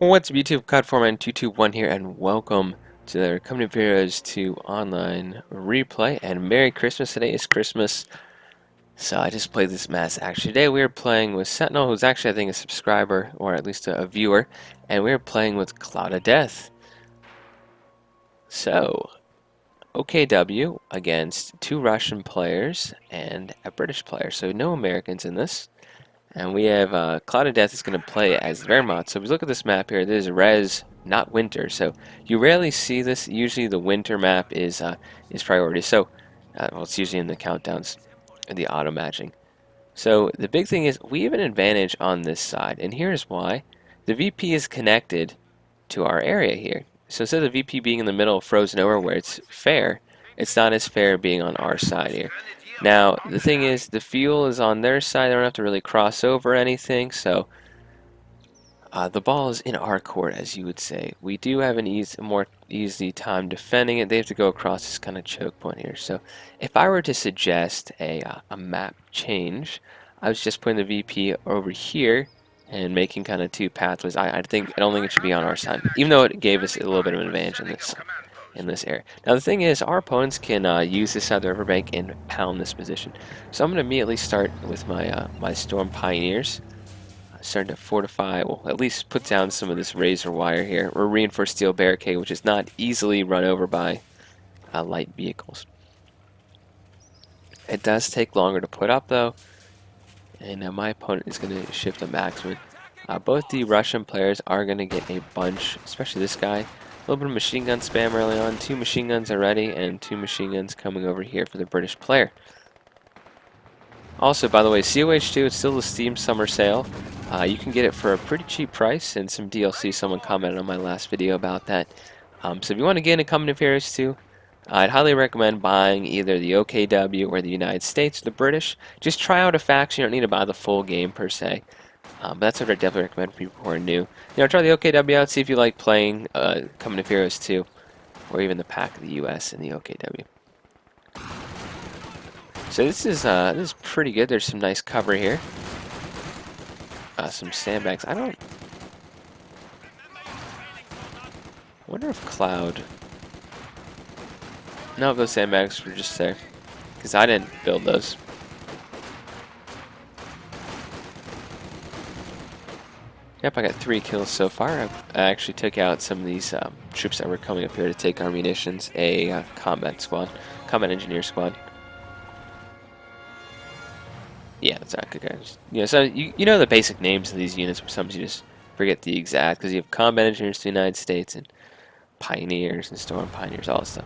What's up YouTube, COD4Man221 here, and welcome to the Company of Heroes 2 online replay, and Merry Christmas. Today is Christmas, so I just played this mess. Actually, today we are playing with Sentinel, who's actually, I think, a subscriber, or at least a viewer, and we are playing with Cloud of Death. So, OKW against 2 Russian players and a British player, so no Americans in this. And we have Cloud of Death is going to play as Vermont. So if you look at this map here, this is res, not winter. So you rarely see this. Usually the winter map is priority. So well, it's usually in the countdowns, in the auto matching. So the big thing is we have an advantage on this side, and here's why. The VP is connected to our area here. So instead of the VP being in the middle of frozen over where it's fair, it's not as fair being on our side here. Now, the thing is, the fuel is on their side. They don't have to really cross over anything, so the ball is in our court, as you would say. We do have a more easy time defending it. They have to go across this kind of choke point here. So if I were to suggest a map change, I was just putting the VP over here and making kind of 2 pathways. I don't think it should be on our side, even though it gave us a little bit of an advantage in this area. Now the thing is, our opponents can use this side of the riverbank and pound this position. So I'm going to immediately start with my my Storm Pioneers, starting to fortify, well, at least put down some of this razor wire here, or reinforced steel barricade, which is not easily run over by light vehicles. It does take longer to put up though, and my opponent is going to shift a marksman. Both the Russian players are going to get a bunch, especially this guy. A little bit of machine gun spam early on. 2 machine guns already, and 2 machine guns coming over here for the British player. Also, by the way, COH 2, it's still the Steam Summer Sale. You can get it for a pretty cheap price and some DLC. Someone commented on my last video about that. So if you want to get into Company of Heroes 2, I'd highly recommend buying either the OKW or the United States or the British. Just try out a faction. You don't need to buy the full game per se. But that's what I definitely recommend for people who are new. Try the OKW out, see if you like playing Company of Heroes 2, or even the pack of the US and the OKW. So this is pretty good. There's some nice cover here. Some sandbags. I wonder if Cloud. No, those sandbags were just there, because I didn't build those. Yep, I got 3 kills so far. I actually took out some of these troops that were coming up here to take our munitions. A combat engineer squad. Yeah, that's right, guys. So you know the basic names of these units, but sometimes you just forget the exact, because you have combat engineers to the United States and pioneers and storm pioneers, all that stuff.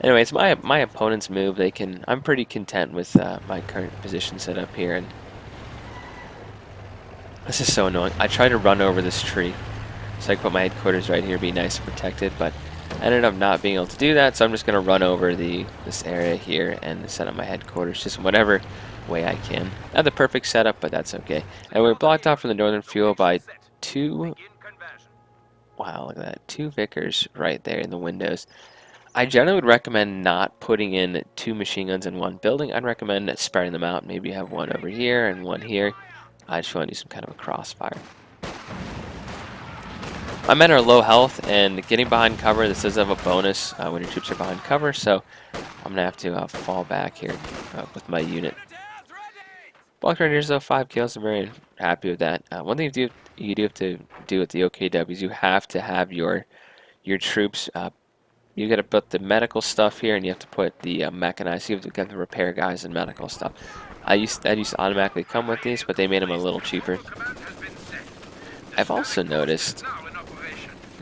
Anyway, it's my opponent's move. I'm pretty content with my current position set up here, and this is so annoying. I tried to run over this tree so I could put my headquarters right here, be nice and protected, but I ended up not being able to do that, so I'm just going to run over this area here and set up my headquarters just whatever way I can. Not the perfect setup, but that's okay. And we're blocked off from the northern fuel by 2... Wow, look at that. 2 Vickers right there in the windows. I generally would recommend not putting in 2 machine guns in one building. I'd recommend spreading them out. Maybe you have one over here and one here. I just want to do some kind of a crossfire. My men are low health, and getting behind cover, this does have a bonus when your troops are behind cover, so I'm going to have to fall back here with my unit. Blocked right here, so 5 kills. I'm very happy with that. One thing you do have to do with the OKWs, you have to have your troops. You got to put the medical stuff here, and you have to put the mechanized. You have to get the repair guys and medical stuff. That used to automatically come with these, but they made them a little cheaper. I've also noticed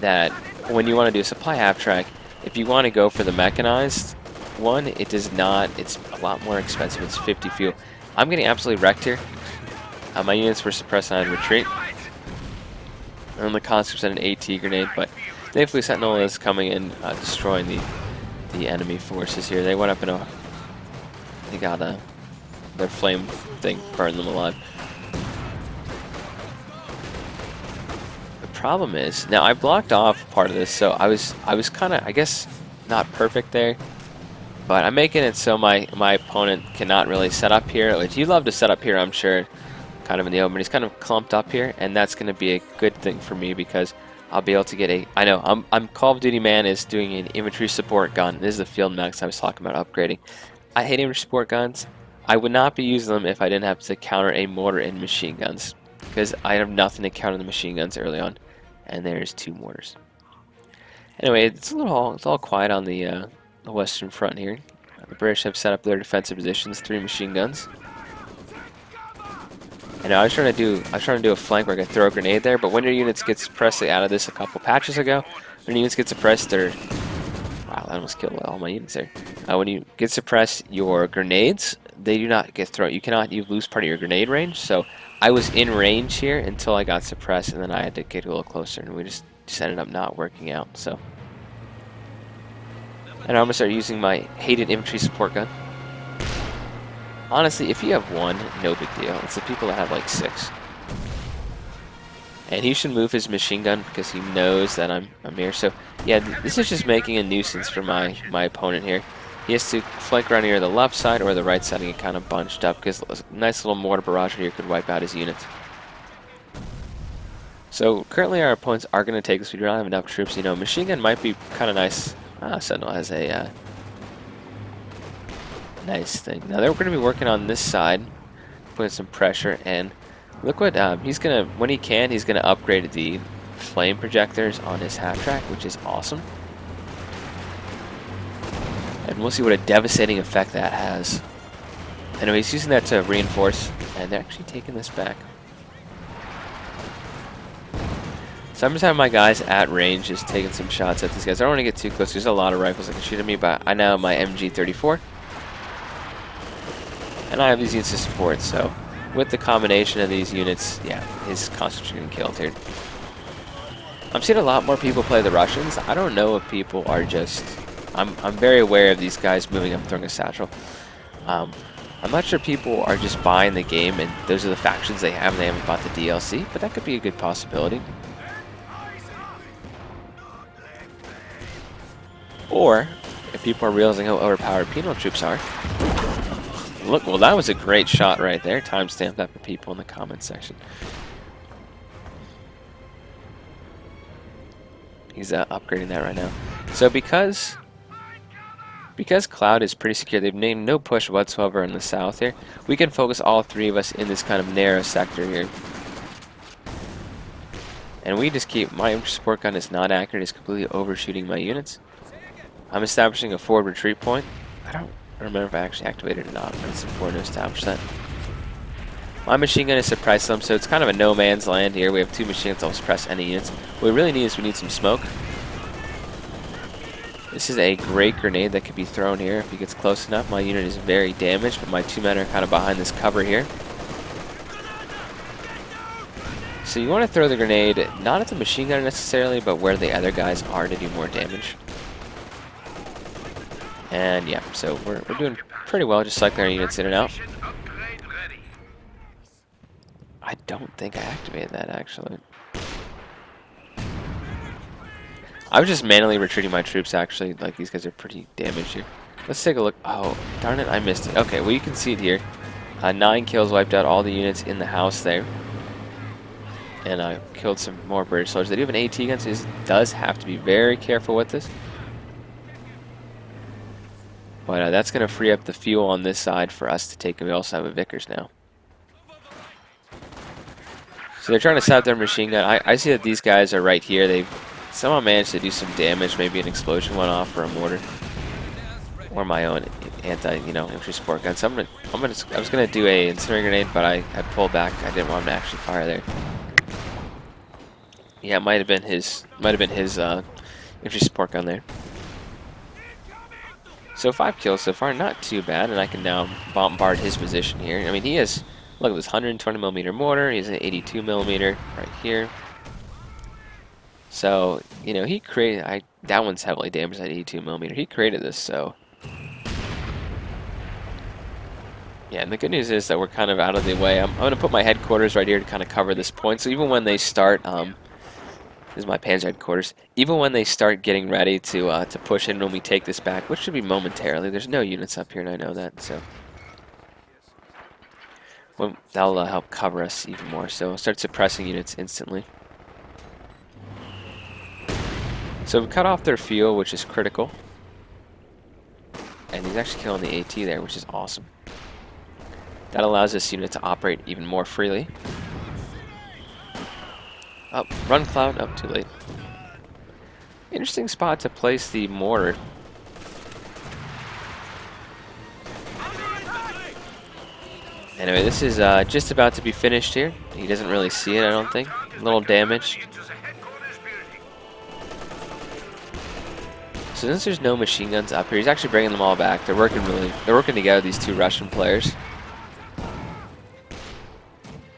that when you want to do a supply half track, if you want to go for the mechanized one, it does not. It's a lot more expensive. It's 50 fuel. I'm getting absolutely wrecked here. My units were suppressed on retreat. And the conscripts had an AT grenade, but thankfully Sentinel is coming in, destroying the enemy forces here. They went up in they got their flame thing burned them alive. The problem is, now I blocked off part of this, so I was kind of, I guess, not perfect there. But I'm making it so my opponent cannot really set up here, which you love to set up here, I'm sure. kind of in the open. He's kind of clumped up here, and that's going to be a good thing for me because I'll be able to get a. I know I'm Call of Duty man is doing an infantry support gun. This is the field max I was talking about upgrading. I hate infantry support guns. I would not be using them if I didn't have to counter a mortar and machine guns because I have nothing to counter the machine guns early on, and there's 2 mortars. Anyway, it's all quiet on the western front here. The British have set up their defensive positions, 3 machine guns. And I was trying to do a flank where I could throw a grenade there, but when your units get suppressed, they added this a couple patches ago. When units get suppressed, they're wow, that almost killed all my units there. When you get suppressed, your grenades they do not get thrown. You lose part of your grenade range. So I was in range here until I got suppressed, and then I had to get a little closer, and we just ended up not working out. So, and I'm gonna start using my hated infantry support gun. Honestly, if you have 1, no big deal. It's the people that have like 6. And he should move his machine gun because he knows that I'm here. So yeah, this is just making a nuisance for my opponent here. He has to flank around here the left side or the right side and get kind of bunched up because a nice little mortar barrage here could wipe out his units. So currently our opponents are going to take this. We do not have enough troops. You know, machine gun might be kind of nice. Sentinel has a nice thing. Now they're going to be working on this side, putting some pressure, and look what he's going to, when he can, he's going to upgrade the flame projectors on his half track, which is awesome. And we'll see what a devastating effect that has. Anyway, he's using that to reinforce, and they're actually taking this back. So I'm just having my guys at range, just taking some shots at these guys. I don't want to get too close. There's a lot of rifles that can shoot at me, but I now have my MG34. And I have these units to support, so with the combination of these units, yeah, his concentrate's getting killed here. I'm seeing a lot more people play the Russians. I don't know if people are just... I'm very aware of these guys moving up, throwing a satchel. I'm not sure people are just buying the game and those are the factions they have and they haven't bought the DLC, but that could be a good possibility. Or, if people are realizing how overpowered penal troops are. Look, well that was a great shot right there. Timestamp that for people in the comments section. He's upgrading that right now. So because Cloud is pretty secure, they've named no push whatsoever in the south here, we can focus all 3 of us in this kind of narrow sector here. And we just keep, my support gun is not accurate, it's completely overshooting my units. I'm establishing a forward retreat point. I don't remember if I actually activated it or not, but it's important to establish that. My machine gun is suppressed them, so it's kind of a no man's land here. We have 2 machine guns that will suppress any units. What we really need is we need some smoke. This is a great grenade that could be thrown here if he gets close enough. My unit is very damaged, but my 2 men are kind of behind this cover here. So you want to throw the grenade not at the machine gunner necessarily, but where the other guys are to do more damage. And yeah, so we're doing pretty well, just cycling our units in and out. I don't think I activated that actually. I was just manually retreating my troops actually, like these guys are pretty damaged here. Let's take a look. Oh, darn it, I missed it. Okay, well you can see it here. 9 kills wiped out all the units in the house there. And I killed some more British soldiers. They do have an AT gun, so this does have to be very careful with this. But that's going to free up the fuel on this side for us to take. We also have a Vickers now. So they're trying to set up their machine gun. I see that these guys are right here. They've somehow managed to do some damage. Maybe an explosion went off or a mortar. Or my own infantry support gun. So I was gonna do a incendiary grenade, but I pulled back. I didn't want him to actually fire there. Yeah, it might have been his infantry support gun there. So 5 kills so far, not too bad, and I can now bombard his position here. I mean, he has, look at this 120mm mortar, he has an 82mm right here. So, you know, he created, that one's heavily damaged, that 82mm. He created this, so. Yeah, and the good news is that we're kind of out of the way. I'm going to put my headquarters right here to kind of cover this point, so even when they start, this is my Panzer headquarters. Even when they start getting ready to push in when we take this back, which should be momentarily. There's no units up here, and I know that. So Well, that'll help cover us even more. So we'll start suppressing units instantly. So we cut off their fuel, which is critical. And he's actually killing the AT there, which is awesome. That allows this unit to operate even more freely. Oh, run Cloud. Oh, too late. Interesting spot to place the mortar. Anyway, this is just about to be finished here. He doesn't really see it, I don't think. A little damage. So since there's no machine guns up here, he's actually bringing them all back. They're working together, these two Russian players.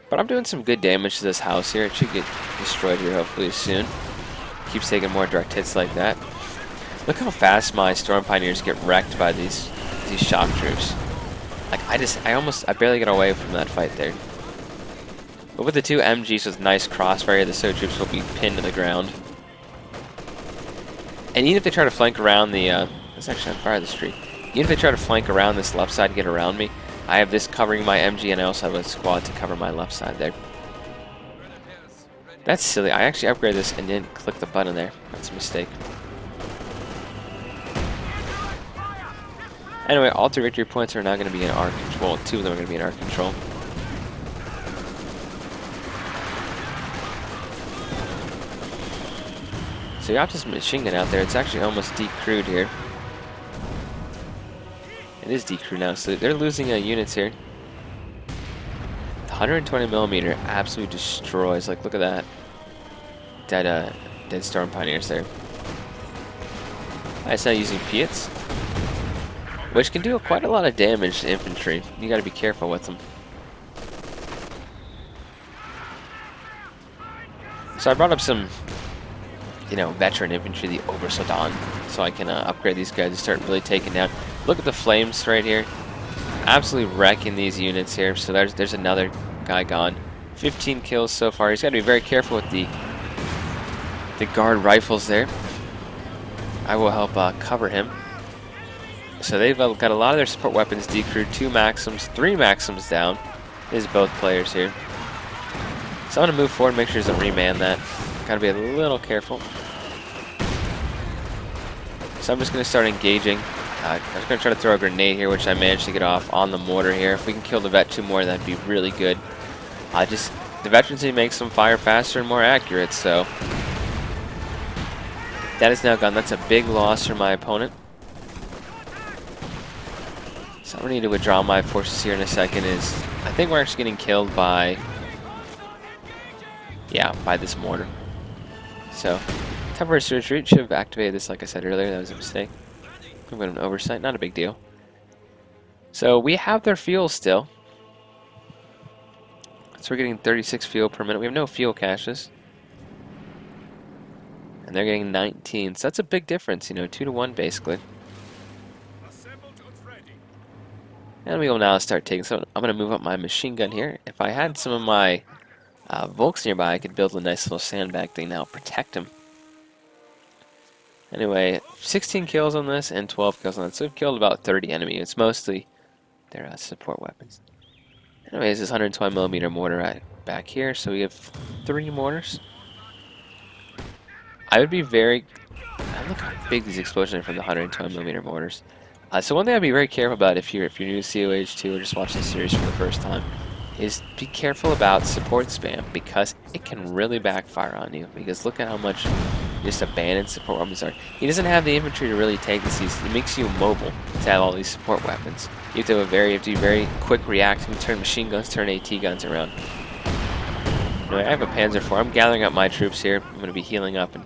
But I'm doing some good damage to this house here. It should get destroyed here hopefully soon. Keeps taking more direct hits like that. Look how fast my Storm Pioneers get wrecked by these shock troops. Like I barely get away from that fight there. But with the two MGs with nice crossfire, the SO troops will be pinned to the ground. And even if they try to flank around the, it's actually on fire, the street. Even if they try to flank around this left side and get around me, I have this covering my MG, and I also have a squad to cover my left side there. That's silly. I actually upgraded this and didn't click the button there. That's a mistake. Anyway, all 3 victory points are now going to be in our control. 2 of them are going to be in our control. So you got this machine gun out there. It's actually almost decrewed here. It is decrewed now, so they're losing units here. The 120mm absolutely destroys. Like, look at that. Dead Storm Pioneers there. It's not using Piets, which can do quite a lot of damage to infantry. You got to be careful with them. So I brought up some, veteran infantry, the Obersoldaten, so I can upgrade these guys and start really taking down. Look at the flames right here, absolutely wrecking these units here. So there's another guy gone. 15 kills so far. He's got to be very careful with the guard rifles there. I will help cover him. So they've got a lot of their support weapons decrewed. 2 Maxims, 3 Maxims down. This is both players here. So I'm going to move forward, make sure he doesn't reman that. Got to be a little careful. So I'm just going to start engaging. I'm just going to try to throw a grenade here, which I managed to get off on the mortar here. If we can kill the vet 2 more, that'd be really good. The veterancy makes them fire faster and more accurate, so that is now gone. That's a big loss for my opponent. So I'm going to need to withdraw my forces here in a second. I think we're actually getting killed by this mortar. So temporary retreat. Should have activated this like I said earlier. That was a mistake. I'm going to an oversight. Not a big deal. So we have their fuel still. So we're getting 36 fuel per minute. We have no fuel caches. And they're getting 19. So that's a big difference, 2 to 1 basically. And we will now start taking some. I'm going to move up my machine gun here. If I had some of my Volks nearby, I could build a nice little sandbag thing now, protect them. Anyway, 16 kills on this and 12 kills on that. So we've killed about 30 enemies. It's mostly their support weapons. Anyways, this 120mm mortar back here. So we have 3 mortars. I would be very... Look how big these explosions are from the 120mm mortars. So one thing I'd be very careful about if you're new to COH 2 or just watching the series for the first time is be careful about support spam, because it can really backfire on you. Because look at how much just abandoned support weapons are. He doesn't have the infantry to really take this. It makes you mobile to have all these support weapons. You have to be very quick reacting, turn machine guns, turn AT guns around. Anyway, I have a Panzer IV. I'm gathering up my troops here. I'm going to be healing up, and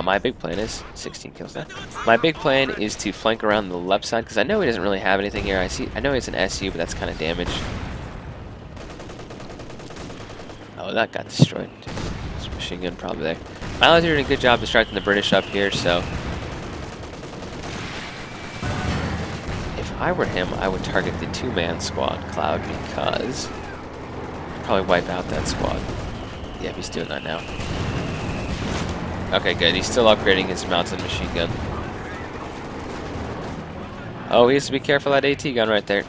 my big plan is 16 kills now. My big plan is to flank around the left side, because I know he doesn't really have anything here. I know he's an SU, but that's kind of damaged. Oh, that got destroyed. There's a machine gun probably there. My allies are doing a good job distracting the British up here, so if I were him, I would target the 2-man squad, Cloud, because I'd probably wipe out that squad. Yeah, he's doing that now. Okay, good. He's still upgrading his mounted machine gun. Oh, he has to be careful of that AT gun right there.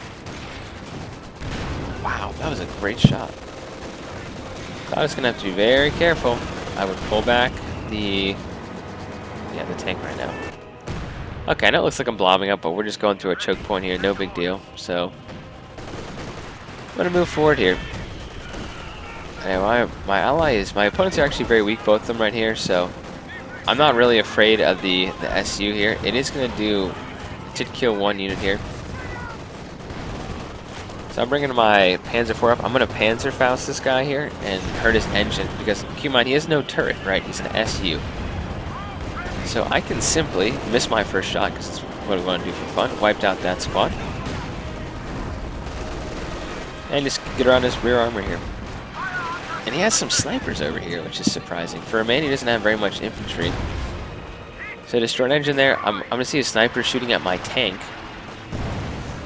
Wow, that was a great shot. I was gonna have to be very careful. I would pull back the the tank right now. Okay, I know it looks like I'm blobbing up, but we're just going through a choke point here, no big deal. So I'm gonna move forward here. And my opponents are actually very weak, both of them right here, so I'm not really afraid of the SU here. It is gonna do, it did kill one unit here. So I'm bringing my Panzer IV up. I'm gonna Panzerfaust this guy here and hurt his engine because keep in mind he has no turret, right? He's an SU. So I can simply miss my first shot because it's what I want to do for fun. Wiped out that squad. And just get around his rear armor here. And he has some snipers over here, which is surprising. For a man, he doesn't have very much infantry. So destroy an engine there. I'm going to see a sniper shooting at my tank.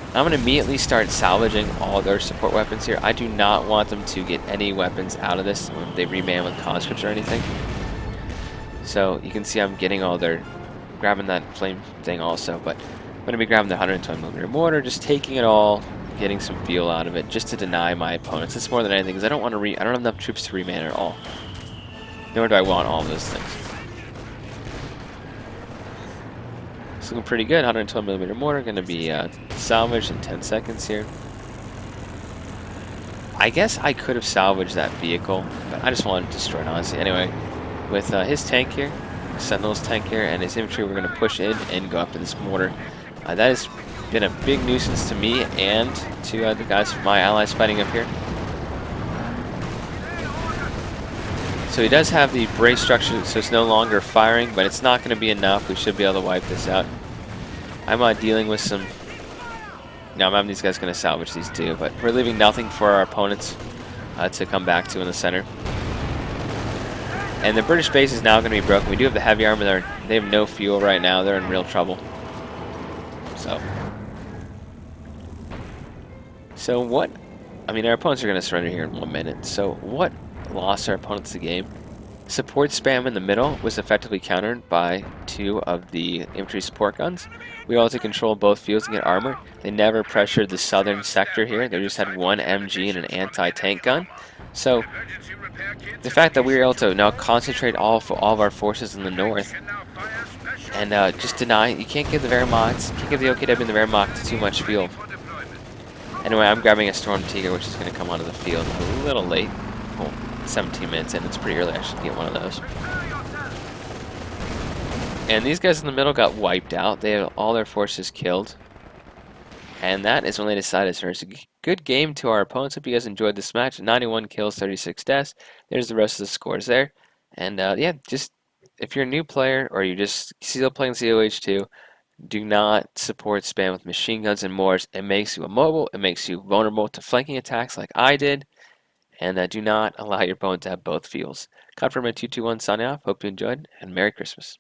I'm going to immediately start salvaging all their support weapons here. I do not want them to get any weapons out of this when they reman with conscripts or anything. So you can see I'm getting all their, grabbing that flame thing also, but I'm going to be grabbing the 120mm mortar, just taking it all, getting some fuel out of it, just to deny my opponents. It's more than anything, because I don't want to I don't have enough troops to reman at all. Nor do I want all of those things. It's looking pretty good. 120mm mortar, going to be salvaged in 10 seconds here. I guess I could have salvaged that vehicle, but I just wanted to destroy it, honestly. Anyway, with his tank here, Sentinel's tank here, and his infantry, we're going to push in and go up to this mortar. That has been a big nuisance to me and to the guys, my allies fighting up here. So he does have the brace structure, so it's no longer firing, but it's not going to be enough. We should be able to wipe this out. I'm dealing with some... Now I'm having these guys going to salvage these two, but we're leaving nothing for our opponents to come back to in the center. And the British base is now going to be broken. We do have the heavy armor there. They have no fuel right now. They're in real trouble. So what... I mean, our opponents are going to surrender here in 1 minute. So what lost our opponents the game? Support spam in the middle was effectively countered by 2 of the infantry support guns. We also control both fields and get armor. They never pressured the southern sector here. They just had 1 MG and an anti-tank gun. So the fact that we were able to now concentrate all of our forces in the north and just deny, you can't give the Wehrmacht, you can't give the OKW and the Wehrmacht too much fuel. Anyway, I'm grabbing a Storm Tiger, which is going to come onto the field a little late. Well, 17 minutes in, it's pretty early. I should get one of those. And these guys in the middle got wiped out. They had all their forces killed. And that is when they decided to it's a good game to our opponents. Hope you guys enjoyed this match. 91 kills, 36 deaths. There's the rest of the scores there. And yeah, just if you're a new player or you just still playing COH 2, do not support spam with machine guns and mortars. It makes you immobile. It makes you vulnerable to flanking attacks like I did. And do not allow your opponent to have both fields. Confirm 221 signing off. Hope you enjoyed, and Merry Christmas.